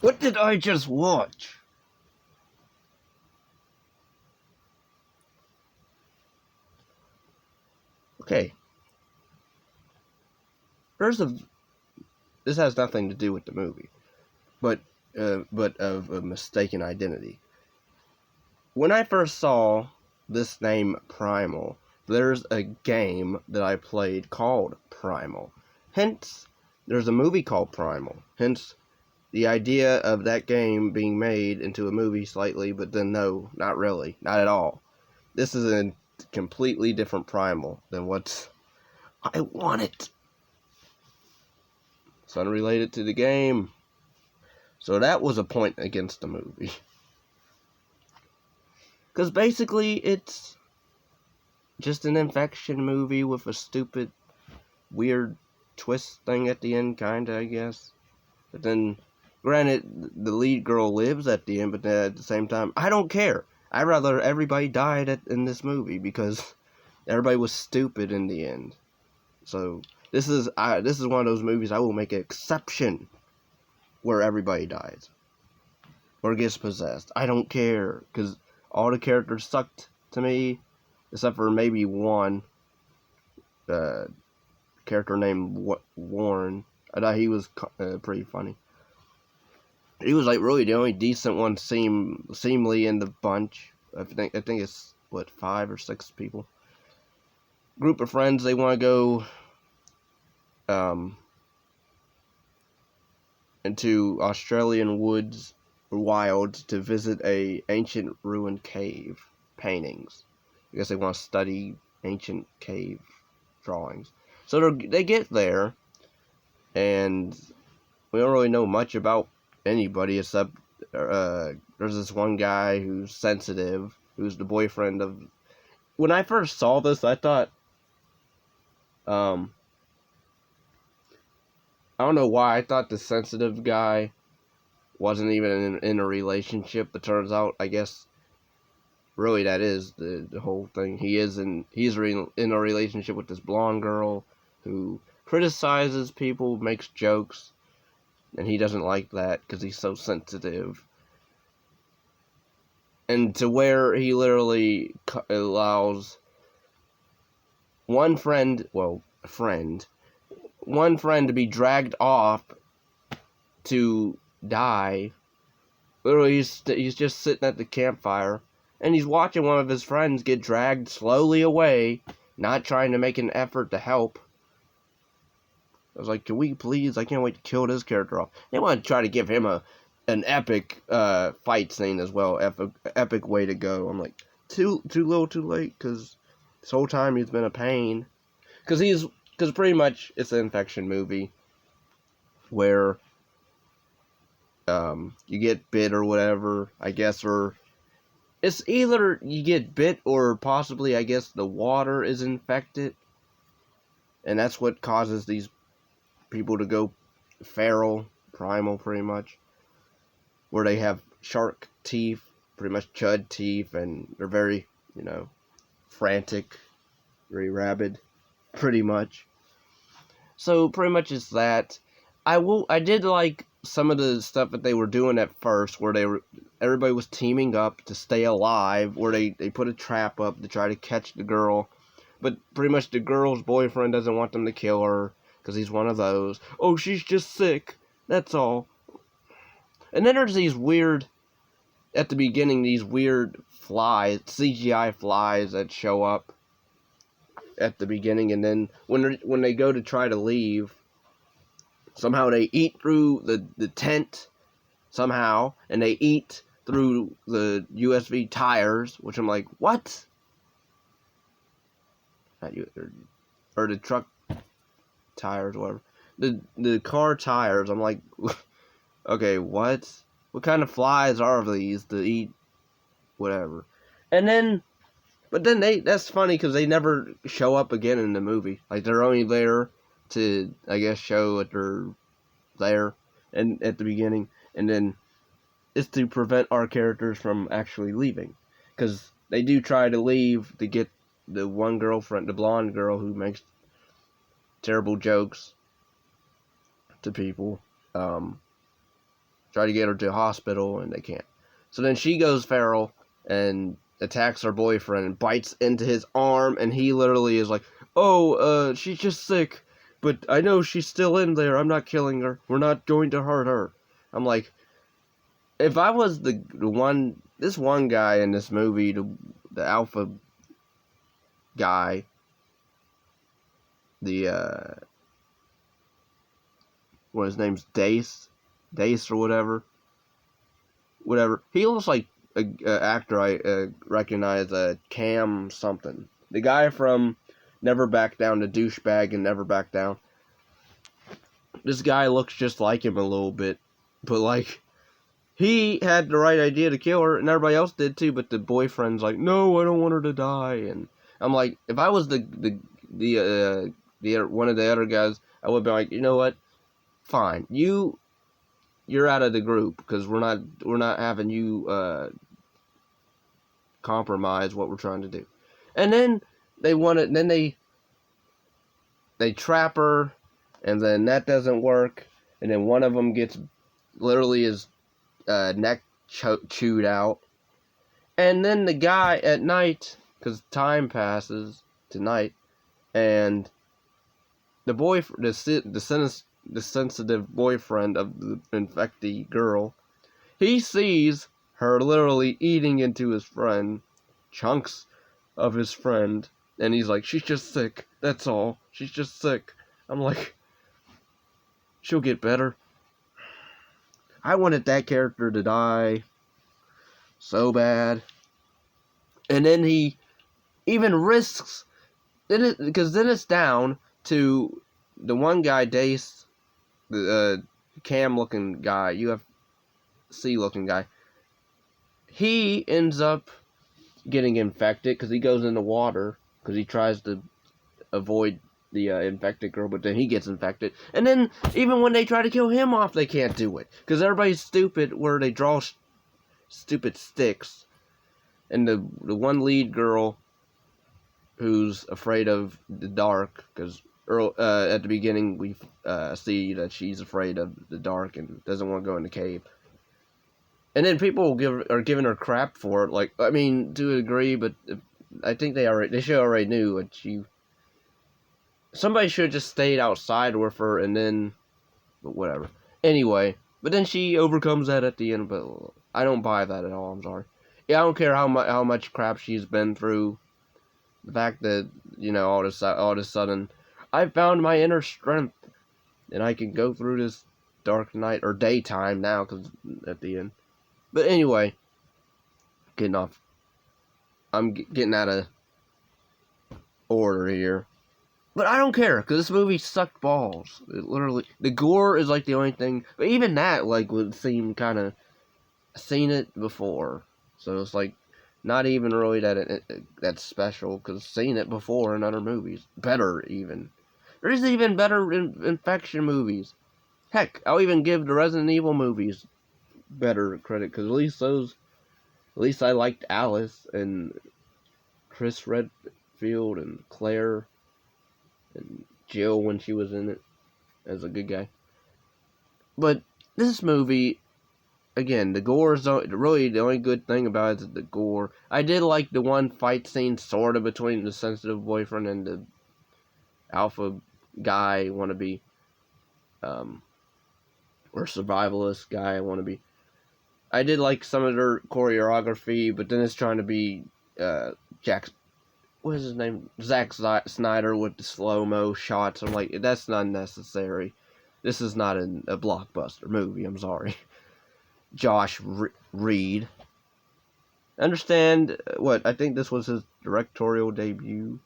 What did I just watch? Okay. This has nothing to do with the movie, but of a mistaken identity. When I first saw this name Primal, there's a game that I played called Primal. Hence, there's a movie called Primal. Hence, the idea of that game being made into a movie slightly, but then no, not really, not at all. This is a completely different Primal than what I wanted. It's unrelated to the game. So that was a point against the movie. Because basically, it's just an infection movie with a stupid, weird twist thing at the end, kinda, I guess. But then, granted, the lead girl lives at the end, but then at the same time, I don't care. I'd rather everybody died in this movie because everybody was stupid in the end. So this is one of those movies I will make an exception where everybody dies or gets possessed. I don't care because all the characters sucked to me, except for maybe one character named Warren. I thought he was pretty funny. He was like really the only decent one seemingly in the bunch. I think it's what 5 or 6 people. Group of friends, they want to go into Australian woods or wilds to visit a ancient ruined cave paintings. I guess they want to study ancient cave drawings. So they get there, and we don't really know much about anybody except there's this one guy who's sensitive, who's the boyfriend of... When I first saw this, I thought, I don't know why, I thought the sensitive guy wasn't even in a relationship, but turns out, I guess, really that is the whole thing. He's in a relationship with this blonde girl who criticizes people, makes jokes, and he doesn't like that because he's so sensitive. And to where he literally allows one friend to be dragged off to die. Literally, he's just sitting at the campfire, and he's watching one of his friends get dragged slowly away, not trying to make an effort to help. I was like, can we please? I can't wait to kill this character off. They want to try to give him an epic fight scene as well. Epic way to go. I'm like, too little, too late, because this whole time he's been a pain. Because pretty much it's an infection movie where you get bit or whatever, I guess, or it's either you get bit or possibly, I guess, the water is infected, and that's what causes these people to go feral, primal, pretty much, where they have shark teeth, pretty much chud teeth, and they're very, frantic, very rabid, pretty much. So pretty much it's that. I did like some of the stuff that they were doing at first, where everybody was teaming up to stay alive, where they put a trap up to try to catch the girl, but pretty much the girl's boyfriend doesn't want them to kill her, because he's one of those, oh, she's just sick, that's all. And then there's at the beginning, these weird flies, CGI flies that show up at the beginning, and then when they go to try to leave, somehow they eat through the tent, somehow, and they eat through the USB tires, which I'm like, what? Or the truck tires, whatever. The car tires, I'm like, okay, what? What kind of flies are these to eat whatever? But then that's funny because they never show up again in the movie. Like, they're only there to, I guess, show that they're there and at the beginning, and then it's to prevent our characters from actually leaving, because they do try to leave to get the one girlfriend, the blonde girl who makes terrible jokes to people, try to get her to a hospital, and they can't. So then she goes feral and attacks her boyfriend and bites into his arm, and he literally is like, "Oh, she's just sick, but I know she's still in there. I'm not killing her. We're not going to hurt her." I'm like, if I was this one guy in this movie, the alpha guy, what his name's Dace or whatever. He looks like a actor I recognize, Cam something. The guy from Never Back Down, the douchebag and Never Back Down. This guy looks just like him a little bit, but like, he had the right idea to kill her, and everybody else did too. But the boyfriend's like, "No, I don't want her to die." And I'm like, if I was the one of the other guys, I would be like, you know what? Fine, you're out of the group because we're not having you compromise what we're trying to do. And then they trap her, and then that doesn't work, and then one of them gets literally his neck chewed out, and then the guy at night, because time passes to night, and the sensitive boyfriend of the infectee girl, he sees her literally eating into his friend, chunks of his friend, and he's like, "She's just sick, that's all, she's just sick." I'm like, she'll get better. I wanted that character to die so bad. And then he even risks, because then it's down to the one guy, Dace, the Cam-looking guy, UFC-looking guy. He ends up getting infected because he goes in the water because he tries to avoid the infected girl, but then he gets infected. And then even when they try to kill him off, they can't do it because everybody's stupid where they draw stupid sticks. And the one lead girl who's afraid of the dark, because at the beginning we see that she's afraid of the dark and doesn't want to go in the cave. And then people are giving her crap for it. Like, I mean, to a degree, but I think they should already knew that somebody should have just stayed outside with her, and then, but whatever. Anyway, but then she overcomes that at the end, but I don't buy that at all, I'm sorry. Yeah, I don't care how much crap she's been through. The fact that, all of a sudden, I found my inner strength, and I can go through this dark night, or daytime now, because at the end. But anyway, I'm getting out of order here. But I don't care, because this movie sucked balls. It literally, the gore is like the only thing, but even that, like, would seem kind of, seen it before. So it's like, not even really that's special, because I've seen it before in other movies. Better, even. There's even better infection movies. Heck, I'll even give the Resident Evil movies better credit, because at least I liked Alice, and Chris Redfield, and Claire, and Jill when she was in it, as a good guy. But this movie, again, the gore is really the only good thing about it is the gore. I did like the one fight scene, sort of, between the sensitive boyfriend and the alpha guy wannabe, or survivalist guy wannabe. I did like some of their choreography, but then it's trying to be what is his name? Zack Snyder with the slow-mo shots. I'm like, that's not necessary. This is not a blockbuster movie, I'm sorry. Josh Reed. Understand I think this was his directorial debut,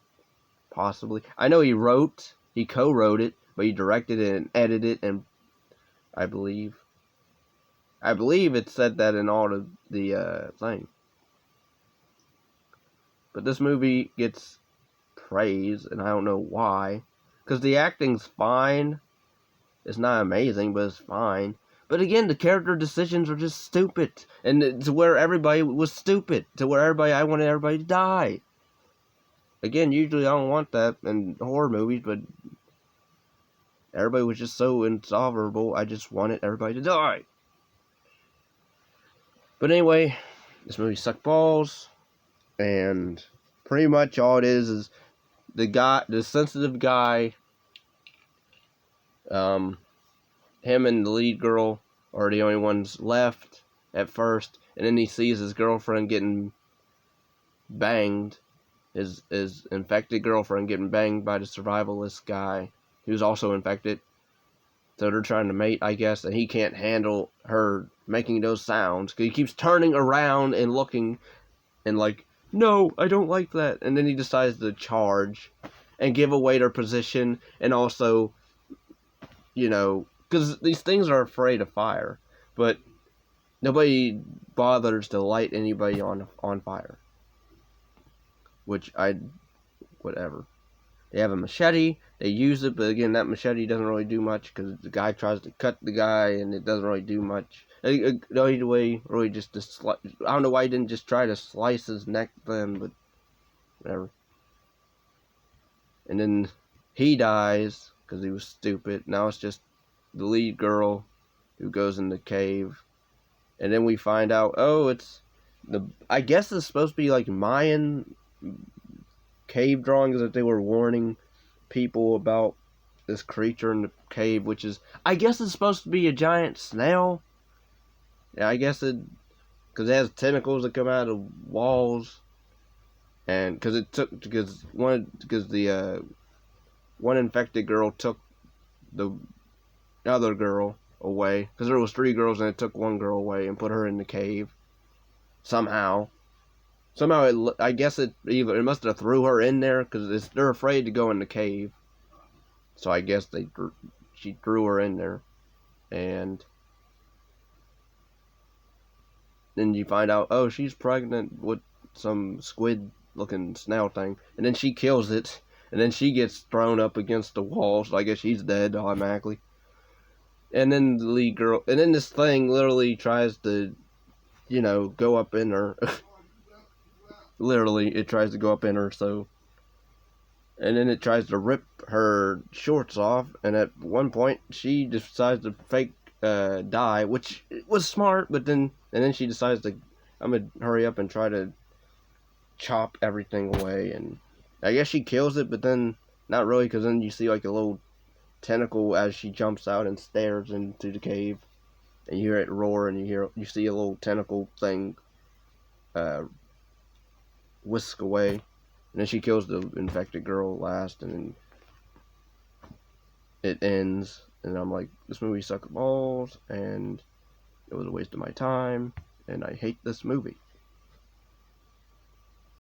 possibly. I know he co-wrote it, but he directed it and edited it, and I believe it said that in all of the thing. But this movie gets praise, and I don't know why. Because the acting's fine. It's not amazing, but it's fine. But again, the character decisions are just stupid. And to where everybody was stupid. To where I wanted everybody to die. Again, usually I don't want that in horror movies, but everybody was just so insufferable, I just wanted everybody to die. But anyway, this movie sucked balls, and pretty much all it is the sensitive guy, him and the lead girl are the only ones left at first, and then he sees his girlfriend getting banged, his infected girlfriend getting banged by the survivalist guy who's also infected. So they're trying to mate, I guess, and he can't handle her making those sounds, because he keeps turning around and looking and like, no, I don't like that. And then he decides to charge and give away their position, and also, because these things are afraid of fire, but nobody bothers to light anybody on fire. Whatever. They have a machete, they use it, but again, that machete doesn't really do much, because the guy tries to cut the guy, and it doesn't really do much. The only way, really, just to I don't know why he didn't just try to slice his neck then, but whatever. And then he dies, because he was stupid. Now it's just the lead girl who goes in the cave, and then we find out, I guess it's supposed to be like Mayan cave drawings, that they were warning people about this creature in the cave, which is, I guess it's supposed to be a giant snail. Yeah, I guess because it has tentacles that come out of walls, and because the one infected girl took the other girl away, because there was 3 girls and it took one girl away and put her in the cave somehow. I guess it must have threw her in there, because they're afraid to go in the cave. So I guess she threw her in there, and then you find out, she's pregnant with some squid-looking snail thing, and then she kills it, and then she gets thrown up against the wall, so I guess she's dead automatically. And then the lead girl, and then this thing literally tries to, go up in her. Literally, it tries to go up in her, so... And then it tries to rip her shorts off, and at one point, she decides to fake die, which was smart, but then... And then she decides I'm gonna hurry up and try to chop everything away, and... I guess she kills it, but then... Not really, because then you see like a little tentacle as she jumps out and stares into the cave, and you hear it roar, and you see a little tentacle thing whisk away, and then she kills the infected girl last, and then it ends, and I'm like, this movie sucked balls, and it was a waste of my time, and I hate this movie.